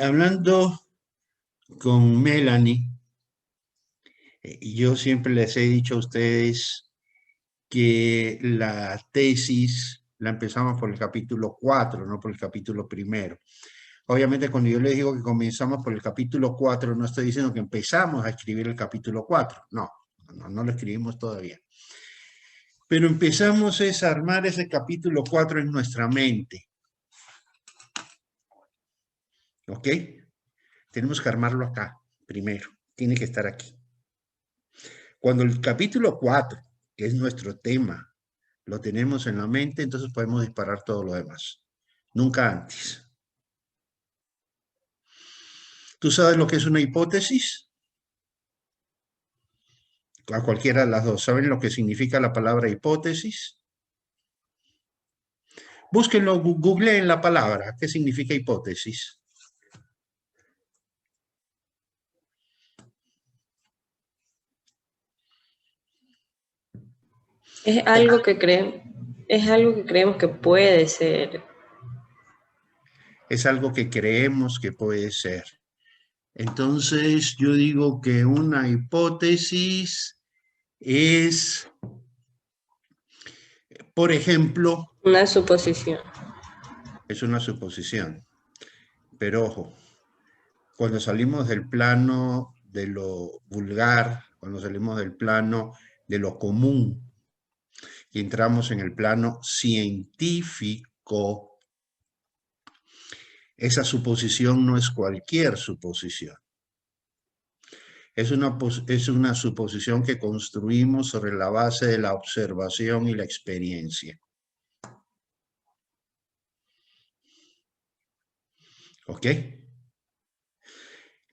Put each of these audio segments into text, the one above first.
Hablando con Melanie, yo siempre les he dicho a ustedes que la tesis la empezamos por el capítulo 4, no por el capítulo primero. Obviamente, cuando yo les digo que comenzamos por el capítulo 4, no estoy diciendo que empezamos a escribir el capítulo 4. No lo escribimos todavía. Pero empezamos a armar ese capítulo 4 en nuestra mente. ¿Ok? Tenemos que armarlo acá primero. Tiene que estar aquí. Cuando el capítulo 4, que es nuestro tema, lo tenemos en la mente, entonces podemos disparar todo lo demás. Nunca antes. ¿Tú sabes lo que es una hipótesis? A cualquiera de las dos. ¿Saben lo que significa la palabra hipótesis? Búsquenlo, googleen la palabra. ¿Qué significa hipótesis? Es algo que creemos que puede ser. Es algo que creemos que puede ser. Entonces, yo digo que una hipótesis es, por ejemplo, Una suposición. es una suposición. Pero ojo, cuando salimos del plano de lo vulgar, cuando salimos del plano de lo común y entramos en el plano científico, esa suposición no es cualquier suposición. Es una suposición que construimos sobre la base de la observación y la experiencia. ¿Ok?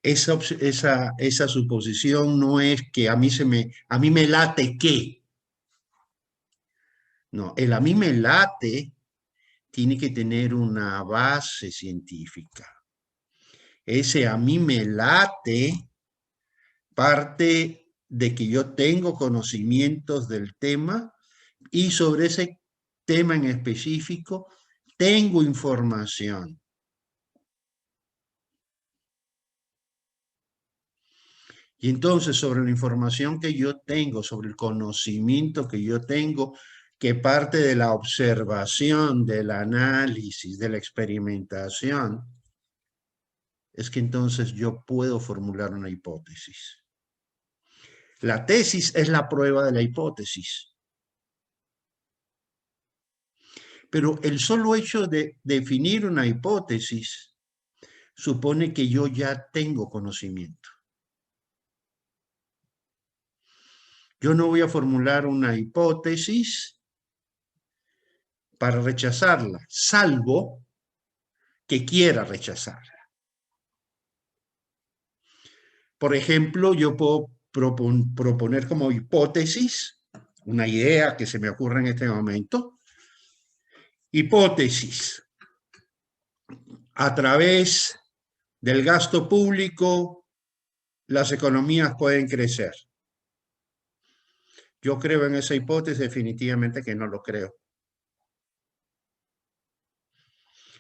Esa suposición no es que a mí me late que. No, el a mí me late tiene que tener una base científica. Ese a mí me late parte de que yo tengo conocimientos del tema y sobre ese tema en específico tengo información. Y entonces sobre la información que yo tengo, sobre el conocimiento que yo tengo, que parte de la observación, del análisis, de la experimentación, es que entonces yo puedo formular una hipótesis. La tesis es la prueba de la hipótesis. Pero el solo hecho de definir una hipótesis supone que yo ya tengo conocimiento. Yo no voy a formular una hipótesis para rechazarla, salvo que quiera rechazarla. Por ejemplo, yo puedo proponer como hipótesis una idea que se me ocurre en este momento. Hipótesis. A través del gasto público, las economías pueden crecer. Yo creo en esa hipótesis, definitivamente que no lo creo.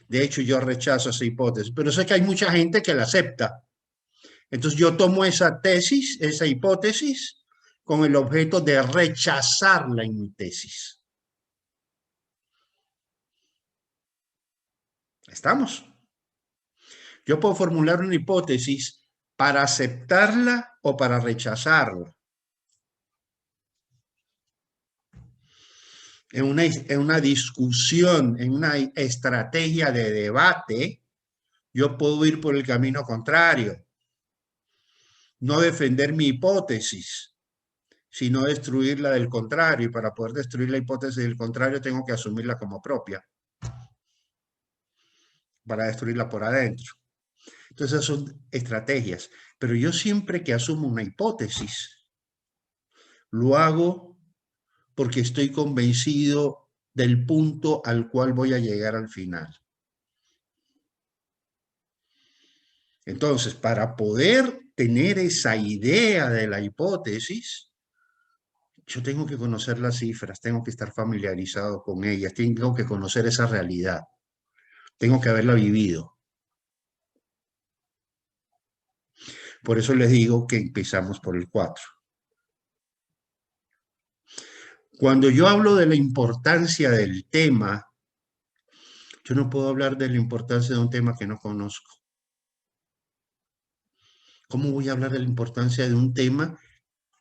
De hecho, yo rechazo esa hipótesis, pero sé que hay mucha gente que la acepta. Entonces yo tomo esa tesis, esa hipótesis, con el objeto de rechazarla en mi tesis. ¿Estamos? Yo puedo formular una hipótesis para aceptarla o para rechazarla. En una discusión, en una estrategia de debate, yo puedo ir por el camino contrario. No defender mi hipótesis, sino destruirla del contrario. Y para poder destruir la hipótesis del contrario, tengo que asumirla como propia, para destruirla por adentro. Entonces, esas son estrategias. Pero yo siempre que asumo una hipótesis, lo hago porque estoy convencido del punto al cual voy a llegar al final. Entonces, para poder tener esa idea de la hipótesis, yo tengo que conocer las cifras, tengo que estar familiarizado con ellas, tengo que conocer esa realidad, tengo que haberla vivido. Por eso les digo que empezamos por el 4. Cuando yo hablo de la importancia del tema, yo no puedo hablar de la importancia de un tema que no conozco. ¿Cómo voy a hablar de la importancia de un tema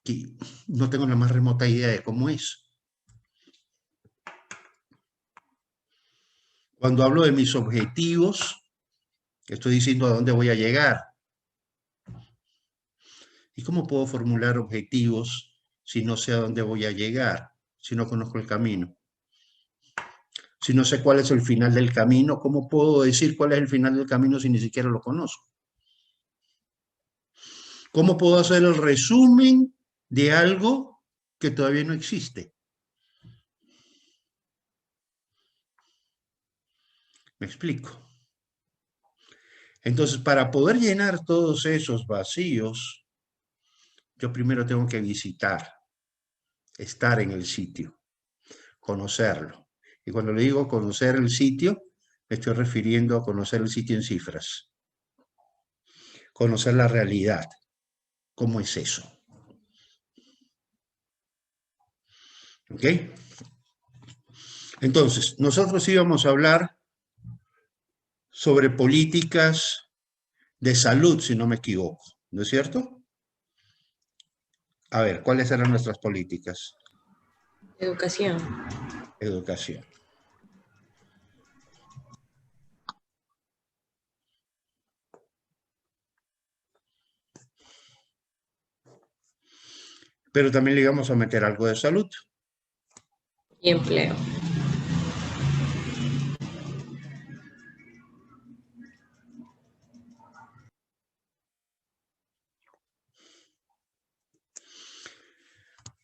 que no tengo la más remota idea de cómo es? Cuando hablo de mis objetivos, estoy diciendo a dónde voy a llegar. ¿Y cómo puedo formular objetivos si no sé a dónde voy a llegar? Si no conozco el camino. Si no sé cuál es el final del camino, ¿cómo puedo decir cuál es el final del camino si ni siquiera lo conozco? ¿Cómo puedo hacer el resumen de algo que todavía no existe? ¿Me explico? Entonces, para poder llenar todos esos vacíos, yo primero tengo que visitar, estar en el sitio, conocerlo. Y cuando le digo conocer el sitio, me estoy refiriendo a conocer el sitio en cifras, conocer la realidad. ¿Cómo es eso? ¿Ok? Entonces, nosotros íbamos a hablar sobre políticas de salud, si no me equivoco, ¿no es cierto? A ver, ¿cuáles eran nuestras políticas? Educación. Educación. Pero también le íbamos a meter algo de salud. Y empleo.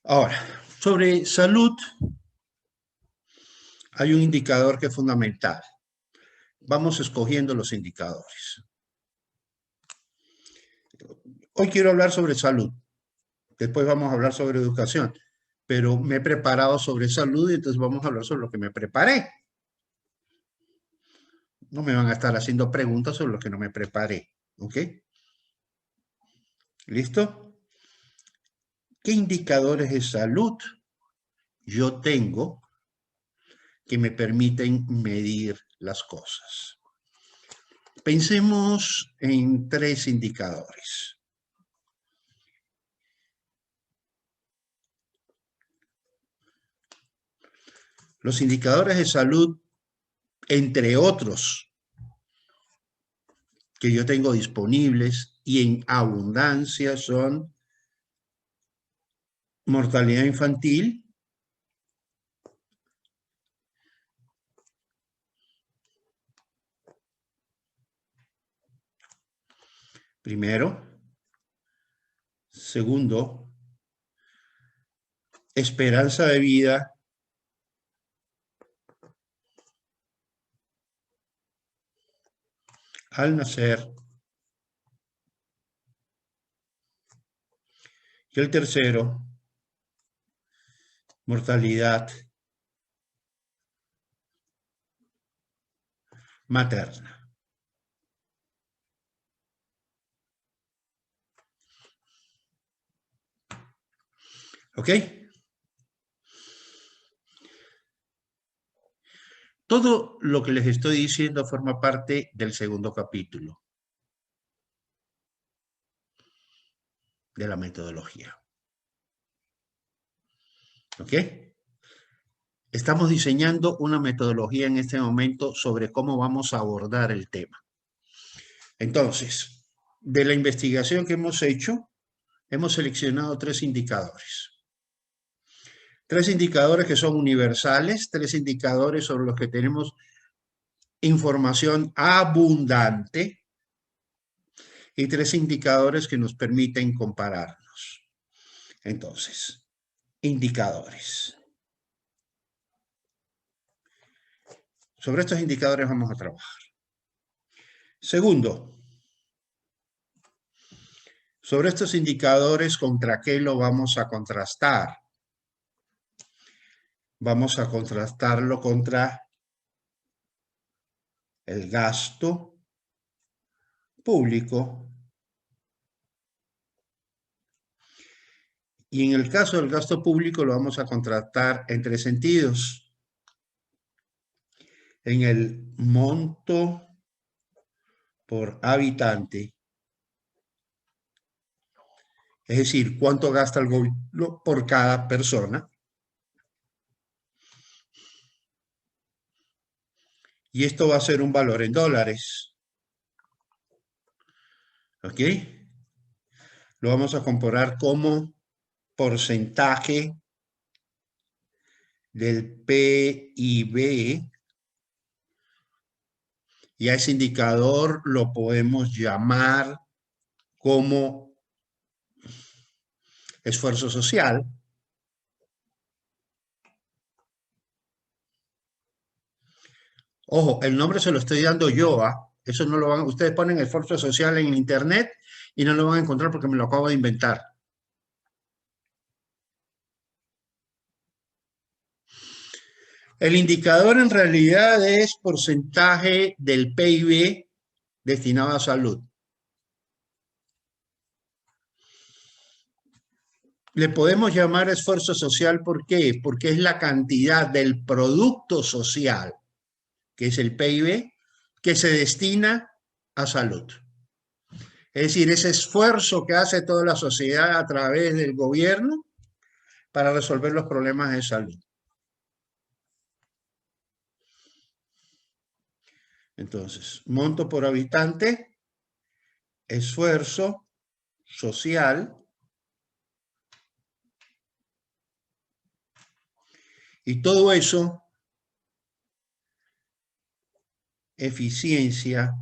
Ahora, sobre salud, hay un indicador que es fundamental. Vamos escogiendo los indicadores. Hoy quiero hablar sobre salud. Después vamos a hablar sobre educación. Pero me he preparado sobre salud y entonces vamos a hablar sobre lo que me preparé. No me van a estar haciendo preguntas sobre lo que no me preparé. ¿Ok? ¿Listo? ¿Qué indicadores de salud yo tengo que me permiten medir las cosas? Pensemos en 3 indicadores. Los indicadores de salud, entre otros, que yo tengo disponibles y en abundancia son mortalidad infantil, primero. Segundo, esperanza de vida. Al nacer. Y el tercero, mortalidad materna. ¿Ok? Todo lo que les estoy diciendo forma parte del segundo capítulo de la metodología. ¿Ok? Estamos diseñando una metodología en este momento sobre cómo vamos a abordar el tema. Entonces, de la investigación que hemos hecho, hemos seleccionado 3 indicadores. 3 indicadores que son universales, 3 indicadores sobre los que tenemos información abundante y 3 indicadores que nos permiten compararnos. Entonces, indicadores. Sobre estos indicadores vamos a trabajar. Segundo, sobre estos indicadores, ¿contra qué lo vamos a contrastar? Vamos a contrastarlo contra el gasto público Y en el caso del gasto público lo vamos a contratar en 3 sentidos. En el monto por habitante, es decir, cuánto gasta el gobierno por cada persona. Y esto va a ser un valor en dólares. ¿Ok? Lo vamos a comparar como porcentaje del PIB. Y a ese indicador lo podemos llamar como esfuerzo social. Ojo, el nombre se lo estoy dando yo, ¿ah? Eso no lo van, ustedes ponen esfuerzo social en internet y no lo van a encontrar porque me lo acabo de inventar. El indicador en realidad es porcentaje del PIB destinado a salud. Le podemos llamar esfuerzo social, ¿por qué? Porque es la cantidad del producto social, que es el PIB, que se destina a salud. Es decir, ese esfuerzo que hace toda la sociedad a través del gobierno para resolver los problemas de salud. Entonces, monto por habitante, esfuerzo social, y todo eso, eficiencia,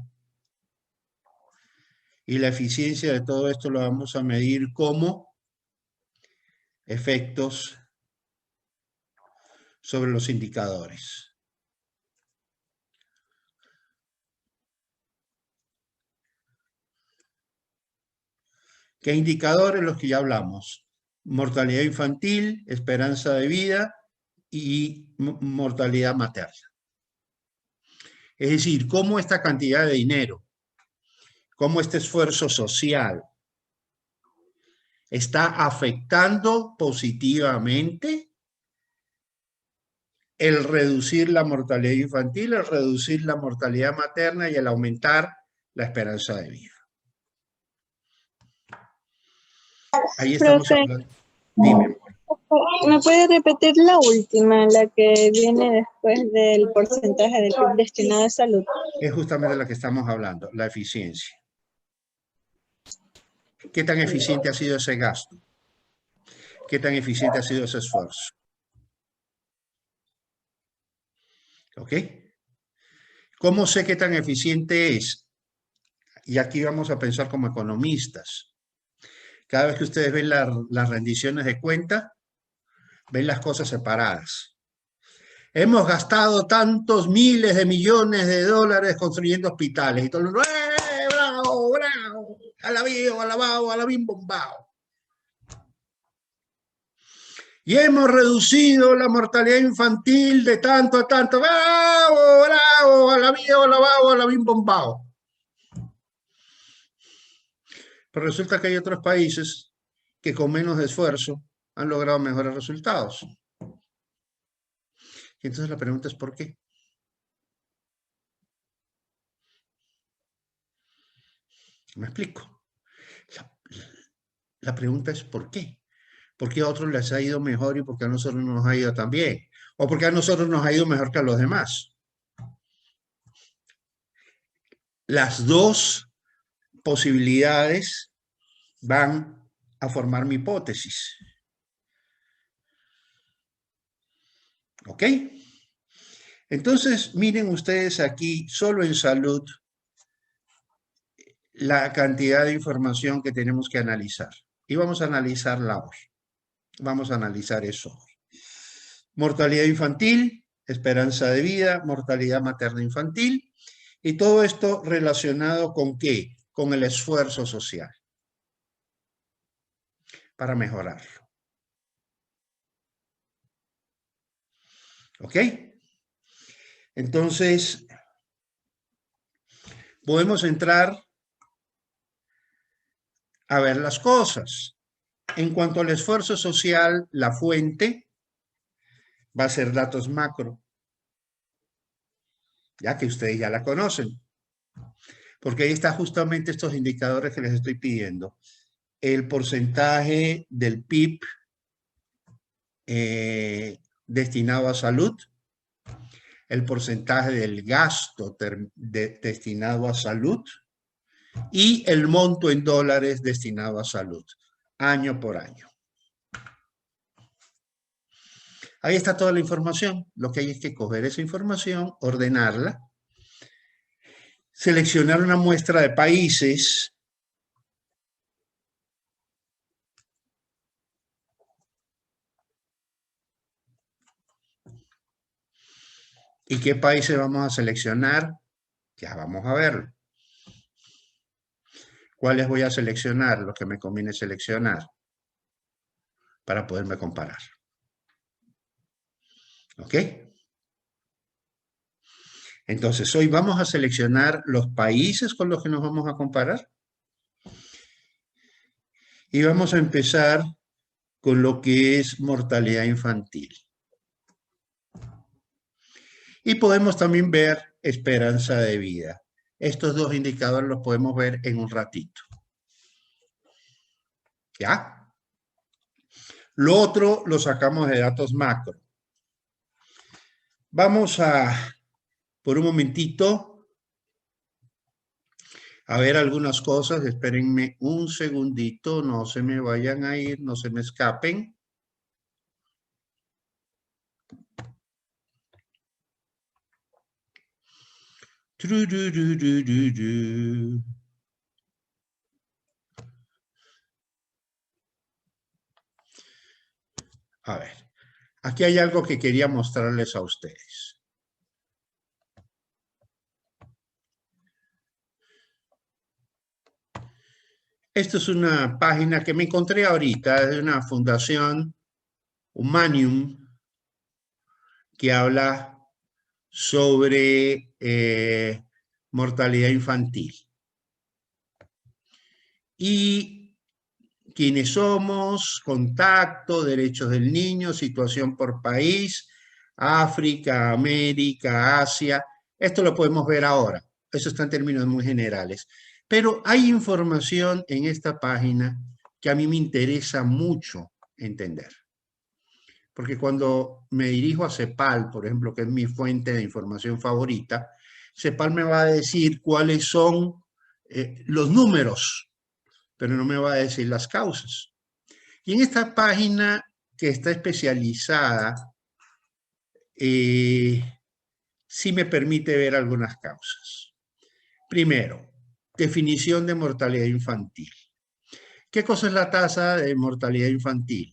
y la eficiencia de todo esto lo vamos a medir como efectos sobre los indicadores. ¿Qué indicadores? Los que ya hablamos. Mortalidad infantil, esperanza de vida y mortalidad materna. Es decir, cómo esta cantidad de dinero, cómo este esfuerzo social está afectando positivamente el reducir la mortalidad infantil, el reducir la mortalidad materna y el aumentar la esperanza de vida. Ahí estamos hablando. Dime. ¿Me puede repetir la última, la que viene después del porcentaje del PIB destinado a salud? Es justamente la que estamos hablando, la eficiencia. ¿Qué tan eficiente ha sido ese gasto? ¿Qué tan eficiente ha sido ese esfuerzo? ¿Ok? ¿Cómo sé qué tan eficiente es? Y aquí vamos a pensar como economistas. Cada vez que ustedes ven las rendiciones de cuenta, ven las cosas separadas. Hemos gastado tantos miles de millones de dólares construyendo hospitales. Y todo el mundo, bravo, bravo! Alabío, alabao, alabim, bombao. Y hemos reducido la mortalidad infantil de tanto a tanto. ¡Bravo, bravo! Alabío, alabao, alabim, bombao. Pero resulta que hay otros países que con menos esfuerzo han logrado mejores resultados. Y entonces la pregunta es ¿por qué? Me explico. La pregunta es ¿por qué? ¿Por qué a otros les ha ido mejor y por qué a nosotros nos ha ido tan bien? ¿O por qué a nosotros nos ha ido mejor que a los demás? Las dos posibilidades van a formar mi hipótesis. ¿Ok? Entonces, miren ustedes aquí, solo en salud, la cantidad de información que tenemos que analizar. Y vamos a analizarla hoy. Vamos a analizar eso hoy. Mortalidad infantil, esperanza de vida, mortalidad materna infantil, y todo esto relacionado con ¿qué? Con el esfuerzo social para mejorarlo. ¿Ok? Entonces, podemos entrar a ver las cosas. En cuanto al esfuerzo social, la fuente va a ser datos macro, ya que ustedes ya la conocen, porque ahí están justamente estos indicadores que les estoy pidiendo. El porcentaje del PIB destinado a salud, el porcentaje del gasto destinado a salud y el monto en dólares destinado a salud, año por año. Ahí está toda la información. Lo que hay es que coger esa información, ordenarla, seleccionar una muestra de países ¿y qué países vamos a seleccionar? Ya vamos a verlo. ¿Cuáles voy a seleccionar? Los que me conviene seleccionar para poderme comparar. ¿Ok? Entonces, hoy vamos a seleccionar los países con los que nos vamos a comparar. Y vamos a empezar con lo que es mortalidad infantil. Y podemos también ver esperanza de vida. Estos dos indicadores los podemos ver en un ratito. ¿Ya? Lo otro lo sacamos de datos macro. Vamos a, por un momentito, a ver algunas cosas. Espérenme un segundito, no se me vayan a ir, no se me escapen. A ver, aquí hay algo que quería mostrarles a ustedes. Esto es una página que me encontré ahorita, de una fundación, Humanium, que habla sobre mortalidad infantil. Y quiénes somos, contacto, derechos del niño, situación por país, África, América, Asia. Esto lo podemos ver ahora. Eso está en términos muy generales. Pero hay información en esta página que a mí me interesa mucho entender. Porque cuando me dirijo a CEPAL, por ejemplo, que es mi fuente de información favorita, CEPAL me va a decir cuáles son los números, pero no me va a decir las causas. Y en esta página que está especializada, sí me permite ver algunas causas. Primero, definición de mortalidad infantil. ¿Qué cosa es la tasa de mortalidad infantil?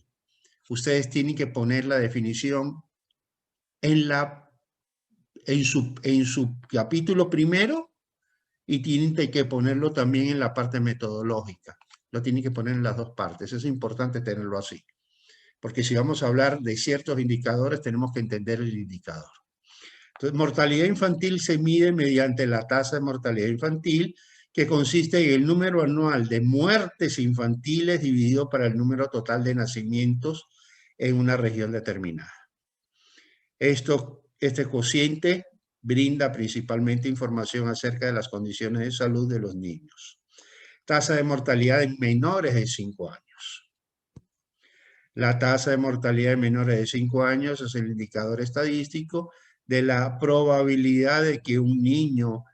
Ustedes tienen que poner la definición en su capítulo primero y tienen que ponerlo también en la parte metodológica. Lo tienen que poner en las dos partes. Es importante tenerlo así. Porque si vamos a hablar de ciertos indicadores, tenemos que entender el indicador. Entonces, mortalidad infantil se mide mediante la tasa de mortalidad infantil, que consiste en el número anual de muertes infantiles dividido para el número total de nacimientos en una región determinada. Este cociente brinda principalmente información acerca de las condiciones de salud de los niños. Tasa de mortalidad en menores de 5 años. La tasa de mortalidad de menores de 5 años es el indicador estadístico de la probabilidad de que un niño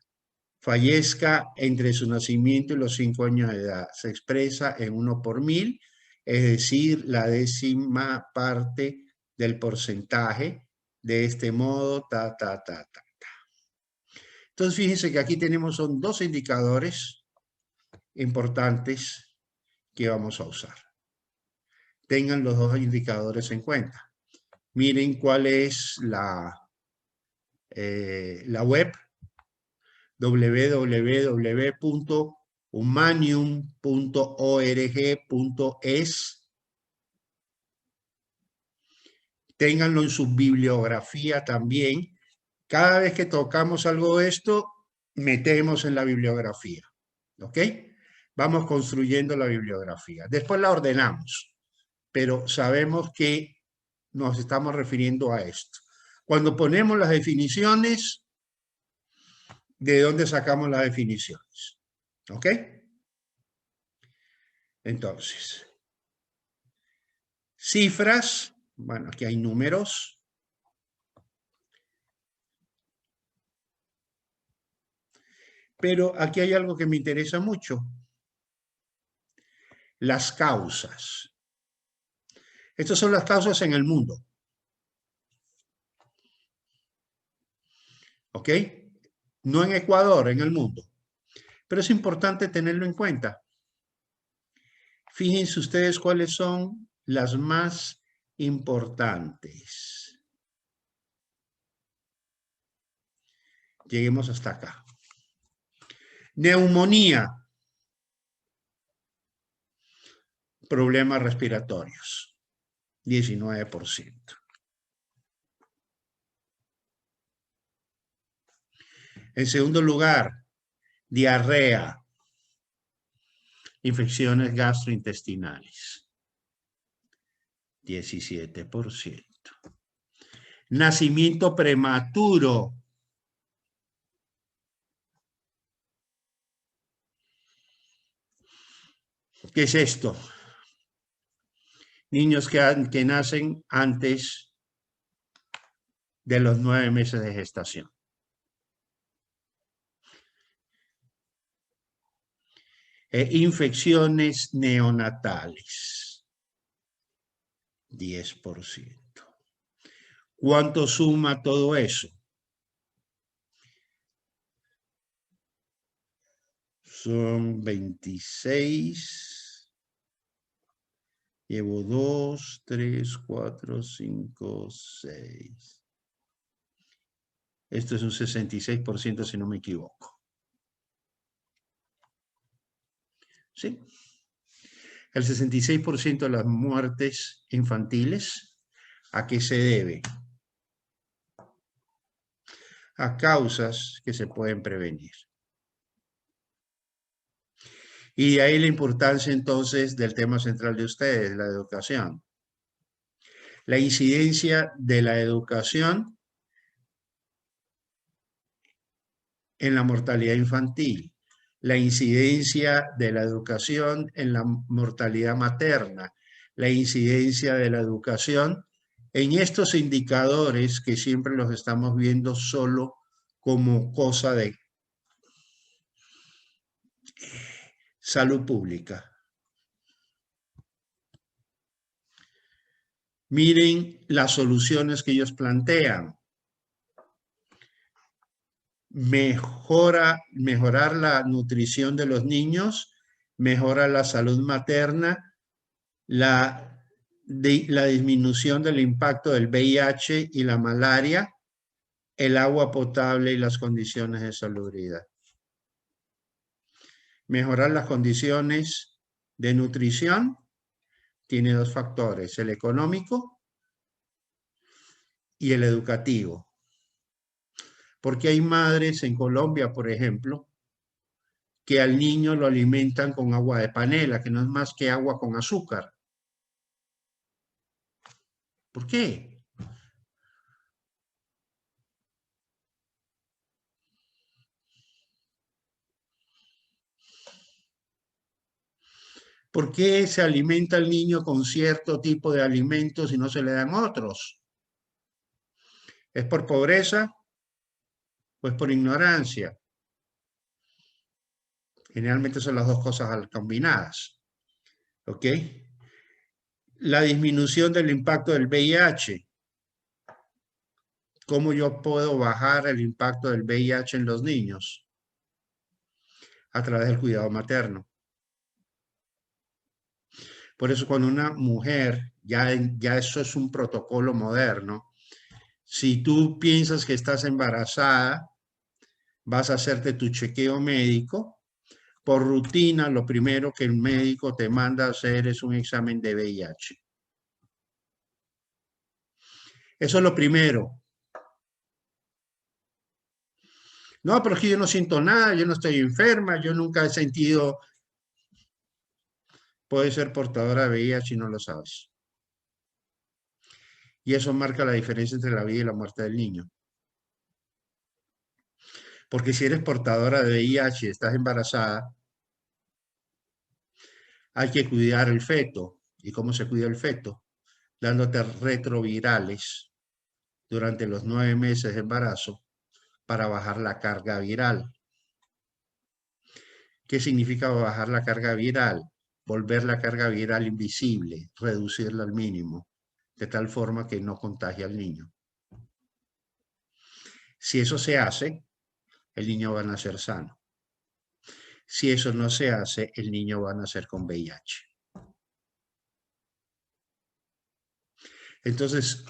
fallezca entre su nacimiento y los 5 años de edad. Se expresa en 1 por 1000, es decir, la décima parte del porcentaje. De este modo, Entonces, fíjense que aquí son dos indicadores importantes que vamos a usar. Tengan los dos indicadores en cuenta. Miren cuál es la web www.humanium.org.es. Ténganlo en su bibliografía también. Cada vez que tocamos algo de esto, metemos en la bibliografía. ¿Ok? Vamos construyendo la bibliografía. Después la ordenamos. pero sabemos que nos estamos refiriendo a esto. Cuando ponemos las definiciones, ¿de dónde sacamos las definiciones? ¿Ok? Entonces, cifras, bueno, aquí hay números. Pero aquí hay algo que me interesa mucho. Las causas. Estas son las causas en el mundo. ¿Ok? No en Ecuador, en el mundo. Pero es importante tenerlo en cuenta. Fíjense ustedes cuáles son las más importantes. Lleguemos hasta acá. Neumonía. Problemas respiratorios. 19%. En segundo lugar, diarrea. Infecciones gastrointestinales. 17%. Nacimiento prematuro. ¿Qué es esto? Niños que nacen antes de los 9 meses de gestación. Infecciones neonatales. 10%. ¿Cuánto suma todo eso? Son 26. Llevo 2, 3, 4, 5, 6. Esto es un 66% si no me equivoco. ¿Sí? El 66% de las muertes infantiles, ¿a qué se debe? A causas que se pueden prevenir. Y de ahí la importancia entonces del tema central de ustedes, la educación. La incidencia de la educación en la mortalidad infantil. La incidencia de la educación en la mortalidad materna. La incidencia de la educación en estos indicadores que siempre los estamos viendo solo como cosa de salud pública. Miren las soluciones que ellos plantean. Mejorar la nutrición de los niños, mejora la salud materna, la disminución del impacto del VIH y la malaria, el agua potable y las condiciones de salubridad. Mejorar las condiciones de nutrición tiene 2 factores, el económico y el educativo. Porque hay madres en Colombia, por ejemplo, que al niño lo alimentan con agua de panela, que no es más que agua con azúcar. ¿Por qué? ¿Por qué se alimenta al niño con cierto tipo de alimentos y no se le dan otros? ¿Es por pobreza o es por ignorancia? Generalmente son las 2 cosas combinadas. ¿Ok? La disminución del impacto del VIH. ¿Cómo yo puedo bajar el impacto del VIH en los niños? A través del cuidado materno. Por eso cuando una mujer, ya eso es un protocolo moderno, si tú piensas que estás embarazada, vas a hacerte tu chequeo médico. Por rutina, lo primero que el médico te manda a hacer es un examen de VIH. Eso es lo primero. No, pero es que yo no siento nada, yo no estoy enferma, yo nunca he sentido... Puede ser portadora de VIH y no lo sabes. Y eso marca la diferencia entre la vida y la muerte del niño. Porque si eres portadora de VIH y estás embarazada, hay que cuidar el feto. ¿Y cómo se cuida el feto? Dándote retrovirales durante los 9 meses de embarazo para bajar la carga viral. ¿Qué significa bajar la carga viral? Volver la carga viral invisible, reducirla al mínimo, de tal forma que no contagie al niño. Si eso se hace, el niño va a nacer sano. Si eso no se hace, el niño va a nacer con VIH. Entonces,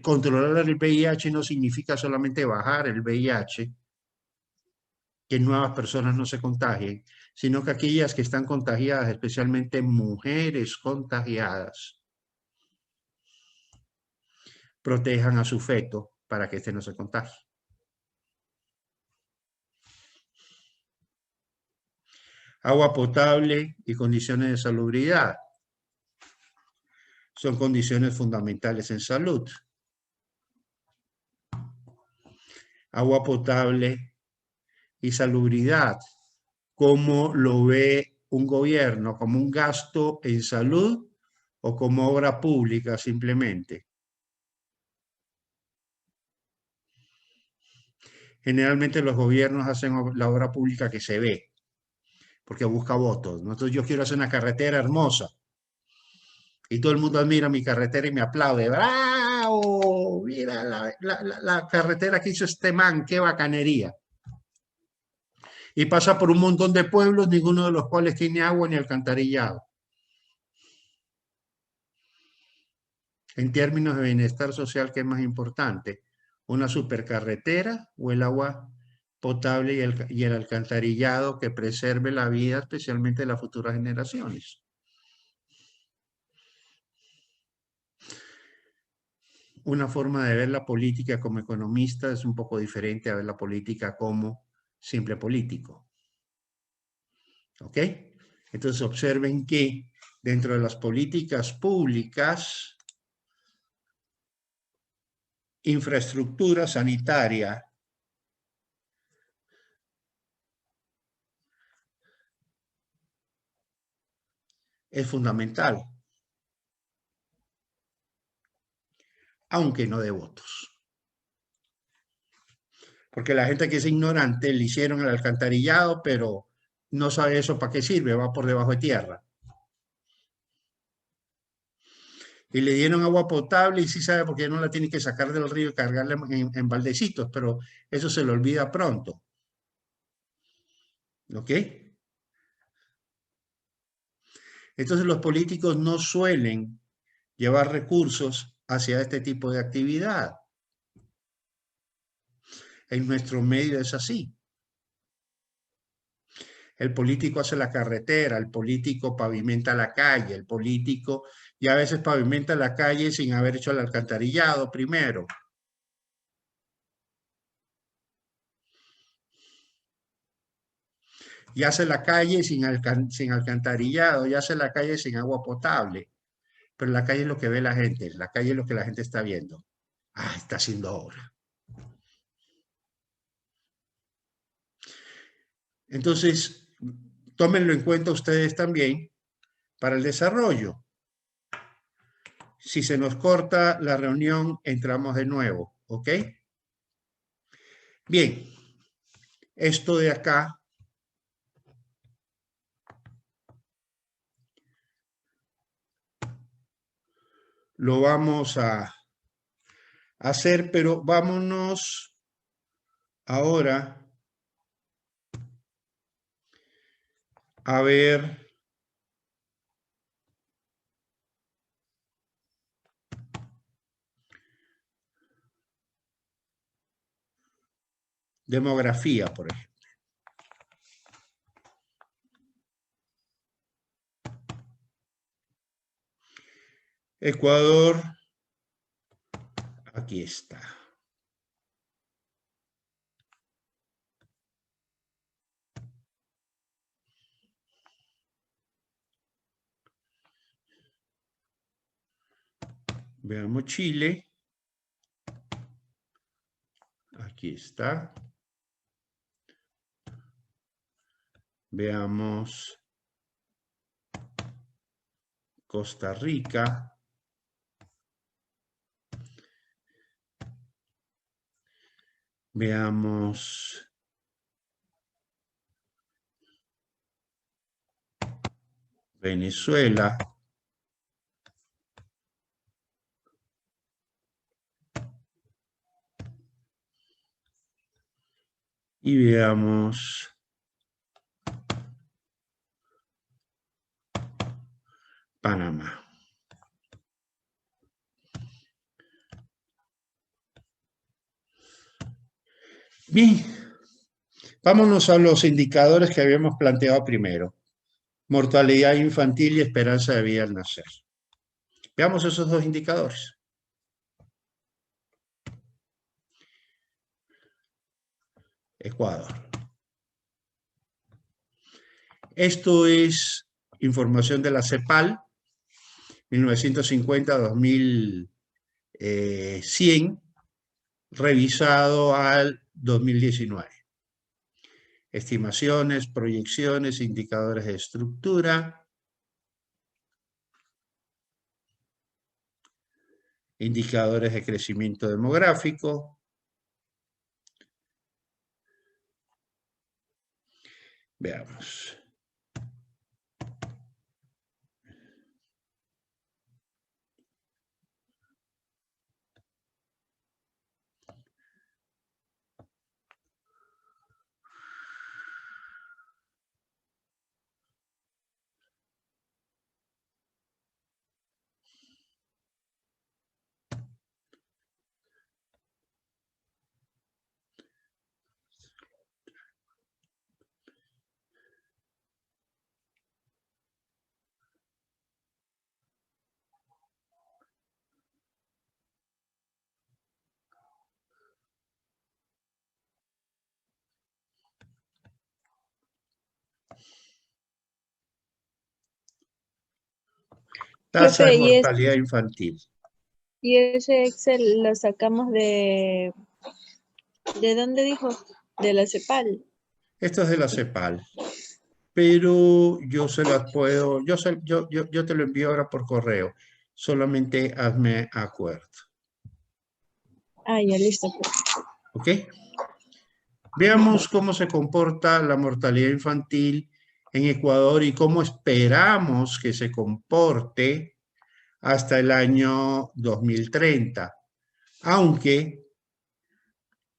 controlar el VIH no significa solamente bajar el VIH, que nuevas personas no se contagien, sino que aquellas que están contagiadas, especialmente mujeres contagiadas, protejan a su feto para que éste no se contagie. Agua potable y condiciones de salubridad son condiciones fundamentales en salud. Agua potable y salubridad, ¿cómo lo ve un gobierno? ¿Como un gasto en salud o como obra pública simplemente? Generalmente los gobiernos hacen la obra pública que se ve, porque busca votos. Entonces yo quiero hacer una carretera hermosa y todo el mundo admira mi carretera y me aplaude. ¡Bravo! Mira la carretera que hizo este man, qué bacanería. Y pasa por un montón de pueblos, ninguno de los cuales tiene agua ni alcantarillado. En términos de bienestar social, ¿qué es más importante? ¿Una supercarretera o el agua potable y el alcantarillado que preserve la vida, especialmente de las futuras generaciones? Una forma de ver la política como economista es un poco diferente a ver la política como simple político. ¿Ok? Entonces observen que dentro de las políticas públicas, infraestructura sanitaria es fundamental, aunque no de votos. Porque la gente que es ignorante le hicieron el alcantarillado, pero no sabe eso para qué sirve, va por debajo de tierra. Y le dieron agua potable y sí sabe por qué no la tiene que sacar del río y cargarla en baldecitos, pero eso se le olvida pronto. ¿Ok? Entonces los políticos no suelen llevar recursos hacia este tipo de actividad. En nuestro medio es así. El político hace la carretera, el político pavimenta la calle, el político y a veces pavimenta la calle sin haber hecho el alcantarillado primero. Y hace la calle sin alcantarillado, y hace la calle sin agua potable. Pero la calle es lo que ve la gente, la calle es lo que la gente está viendo. Ah, está haciendo obra. Entonces, tómenlo en cuenta ustedes también para el desarrollo. Si se nos corta la reunión, entramos de nuevo, ¿ok? Bien, esto de acá lo vamos a hacer, pero vámonos ahora a ver demografía, por ejemplo. Ecuador, aquí está. Veamos Chile. Aquí está. Veamos Costa Rica. Veamos Venezuela. Y veamos Panamá. Bien, vámonos a los indicadores que habíamos planteado primero. Mortalidad infantil y esperanza de vida al nacer. Veamos esos dos indicadores. Ecuador. Esto es información de la CEPAL, 1950-2100, revisado al 2019. Estimaciones, proyecciones, indicadores de estructura, indicadores de crecimiento demográfico. Veamos. Tasa de Profe, mortalidad infantil. y ese Excel lo sacamos ¿de dónde dijo? De la CEPAL. Esto es de la CEPAL, pero yo se las puedo, yo te lo envío ahora por correo. Solamente hazme acuerdo. Ah, ya listo. Pues. ¿Ok? Veamos cómo se comporta la mortalidad infantil en Ecuador y cómo esperamos que se comporte hasta el año 2030. Aunque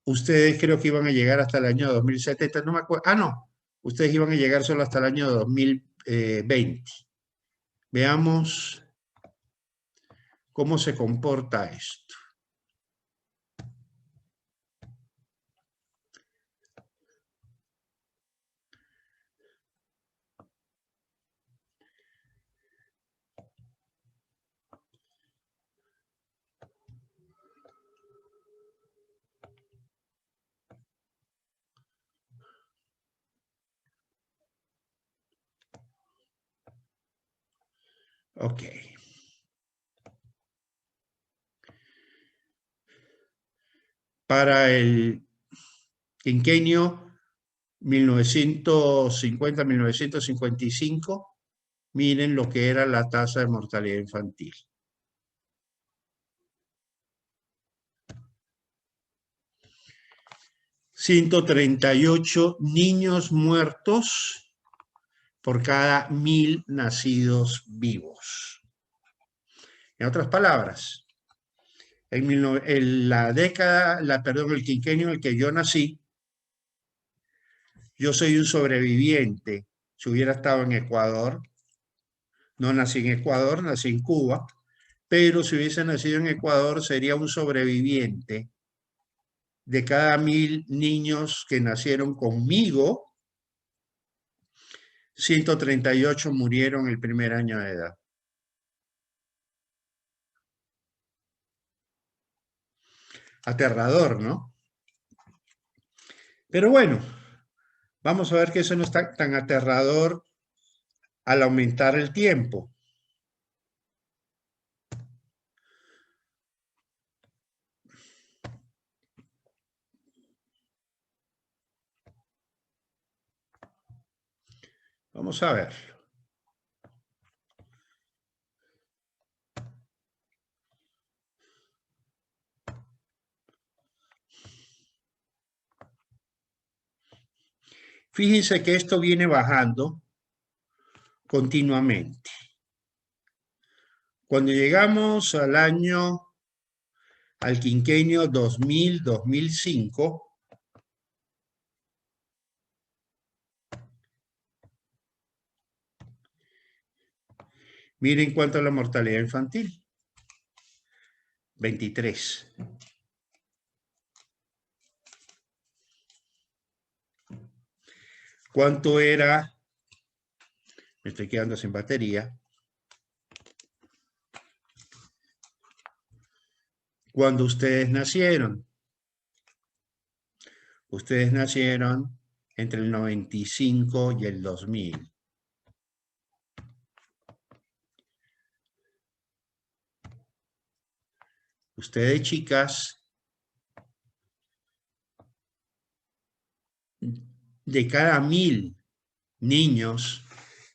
ustedes creo que iban a llegar hasta el año 2070, no me acuerdo. Ah, no, ustedes iban a llegar solo hasta el año 2020. Veamos cómo se comporta esto. Ok. Para el quinquenio 1950-1955, miren lo que era la tasa de mortalidad infantil. ...138 niños muertos por cada 1000 nacidos vivos. En otras palabras, en la década, el quinquenio en el que yo nací, yo soy un sobreviviente. Si hubiera estado en Ecuador, no nací en Ecuador, nací en Cuba, pero si hubiese nacido en Ecuador sería un sobreviviente. De cada 1000 niños que nacieron conmigo, 138 murieron el primer año de edad. Aterrador, ¿no? Pero bueno, vamos a ver que eso no está tan aterrador al aumentar el tiempo. Vamos a verlo. Fíjense que esto viene bajando continuamente. Cuando llegamos al quinquenio 2000-2005, miren cuánto es la mortalidad infantil. 23. ¿Cuánto era? Me estoy quedando sin batería. Cuando ustedes nacieron. Ustedes nacieron entre el 95 y el 2000. Ustedes, chicas, de cada 1000 niños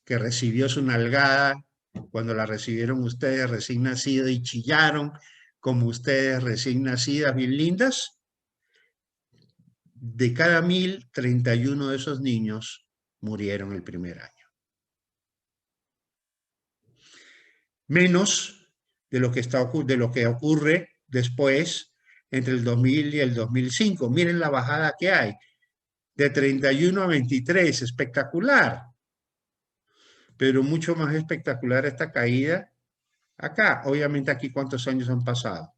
que recibió su nalgada, cuando la recibieron ustedes recién nacidos y chillaron como ustedes recién nacidas, bien lindas, de cada 1000, 31 de esos niños murieron el primer año. Menos de lo que ocurre después entre el 2000 y el 2005. Miren la bajada que hay, de 31 a 23, espectacular. Pero mucho más espectacular esta caída acá. Obviamente aquí cuántos años han pasado.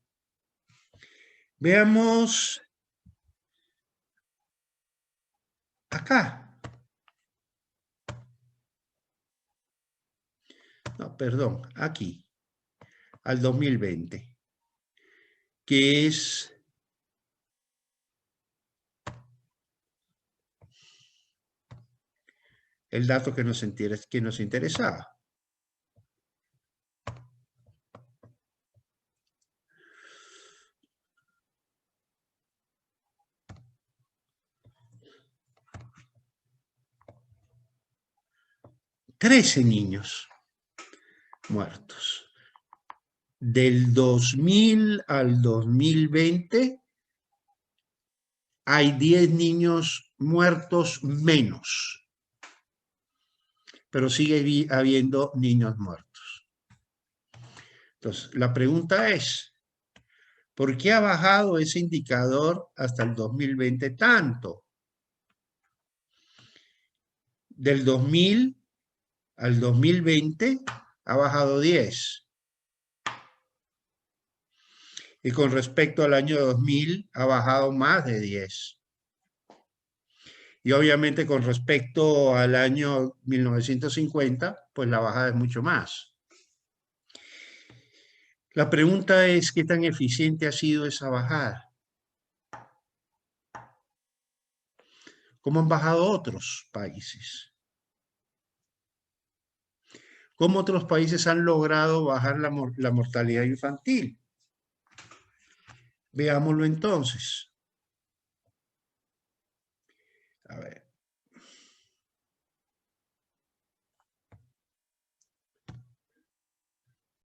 Veamos acá. No, perdón, aquí, al 2020, que es el dato que nos interesaba. $13 niños muertos. Del 2000 al 2020 hay 10 niños muertos menos, pero sigue habiendo niños muertos. Entonces, la pregunta es, ¿por qué ha bajado ese indicador hasta el 2020 tanto? Del 2000 al 2020 ha bajado 10. Y con respecto al año 2000 ha bajado más de 10. Y obviamente con respecto al año 1950, pues la bajada es mucho más. La pregunta es, ¿qué tan eficiente ha sido esa bajada? ¿Cómo han bajado otros países? ¿Cómo otros países han logrado bajar la mortalidad infantil? Veámoslo entonces.